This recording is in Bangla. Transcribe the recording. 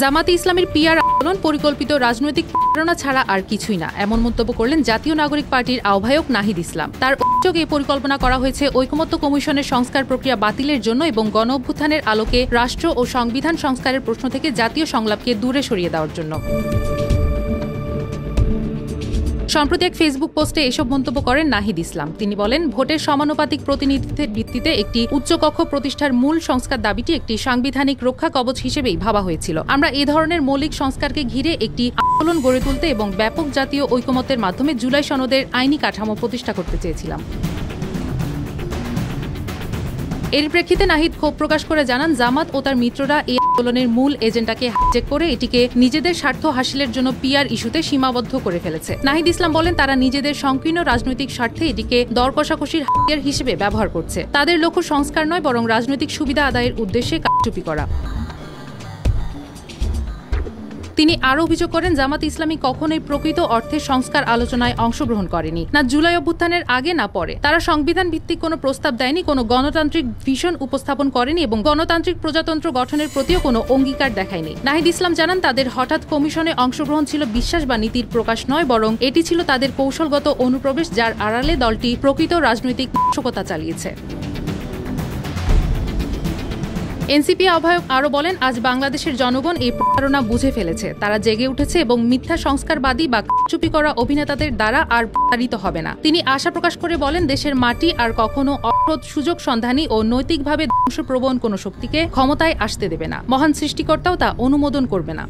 জামাতে ইসলামের পিআর আন্দোলন পরিকল্পিত রাজনৈতিক প্রতারণা ছাড়া আর কিছুই না, এমন মন্তব্য করলেন জাতীয় নাগরিক পার্টির আহ্বায়ক নাহিদ ইসলাম। তার অভিযোগে পরিকল্পনা করা হয়েছে ঐকমত্য কমিশনের সংস্কার প্রক্রিয়া বাতিলের জন্য এবং গণঅভ্যুত্থানের আলোকে রাষ্ট্র ও সংবিধান সংস্কারের প্রশ্ন থেকে জাতীয় সংলাপকে দূরে সরিয়ে দেওয়ার জন্য। সম্প্রতি এক ফেসবুক পোস্টে এসব মন্তব্য করেন নাহিদ ইসলাম। তিনি বলেন, ভোটের সমানুপাতিক প্রতিনিধিত্বের ভিত্তিতে একটি উচ্চকক্ষ প্রতিষ্ঠার মূল সংস্কার দাবিটি একটি সাংবিধানিক রক্ষা কবচ হিসেবেই ভাবা হয়েছিল। আমরা এ ধরনের মৌলিক সংস্কারকে ঘিরে একটি আন্দোলন গড়ে তুলতে এবং ব্যাপক জাতীয় ঐকমত্যের মাধ্যমে জুলাই সনদের আইনি কাঠামো প্রতিষ্ঠা করতে চেয়েছিলাম। এর প্রেক্ষিতে নাহিদ ক্ষোভ প্রকাশ করে জানান, জামাত ও তার মিত্ররা এই আন্দোলনের মূল এজেন্ডাকে হাইজ্যাক করে এটিকে নিজেদের স্বার্থ হাসিলের জন্য পিআর ইস্যুতে সীমাবদ্ধ করে ফেলেছে। নাহিদ ইসলাম বলেন, তারা নিজেদের সংকীর্ণ রাজনৈতিক স্বার্থে এটিকে দর কষাকষির হাতিয়ার হিসেবে ব্যবহার করছে। তাদের লক্ষ্য সংস্কার নয়, বরং রাজনৈতিক সুবিধা আদায়ের উদ্দেশ্যে কারচুপি করা। তিনি আরও অভিযোগ করেন, জামাত ইসলামী কখনোই প্রকৃত অর্থে সংস্কার আলোচনায় অংশগ্রহণ করেনি, না জুলাই অভ্যুত্থানের আগে না পরে। তারা সংবিধান ভিত্তিক কোনো প্রস্তাব দেয়নি, কোনো গণতান্ত্রিক ভিশন উপস্থাপন করেনি এবং গণতান্ত্রিক প্রজাতন্ত্র গঠনের প্রতিও কোনো অঙ্গীকার দেখায়নি। নাহিদ ইসলাম জানান, তাদের হঠাৎ কমিশনে অংশগ্রহণ ছিল বিশ্বাস বা নীতির প্রকাশ নয়, বরং এটি ছিল তাদের কৌশলগত অনুপ্রবেশ, যার আড়ালে দলটি প্রকৃত রাজনৈতিক নাশকতা চালিয়েছে। এনসিপি আহ্বায়ক আরও বলেন, আজ বাংলাদেশের জনগণ এই প্রতারণা বুঝে ফেলেছে। তারা জেগে উঠেছে এবং মিথ্যা সংস্কারবাদী বা কারচুপি করা অভিনেতাদের দ্বারা আর প্রতারিত হবে না। তিনি আশা প্রকাশ করে বলেন, দেশের মাটি আর কখনো অসৎ সুযোগ সন্ধানী ও নৈতিকভাবে ধ্বংসপ্রবণ কোনো শক্তিকে ক্ষমতায় আসতে দেবে না। মহান সৃষ্টিকর্তাও তা অনুমোদন করবে না।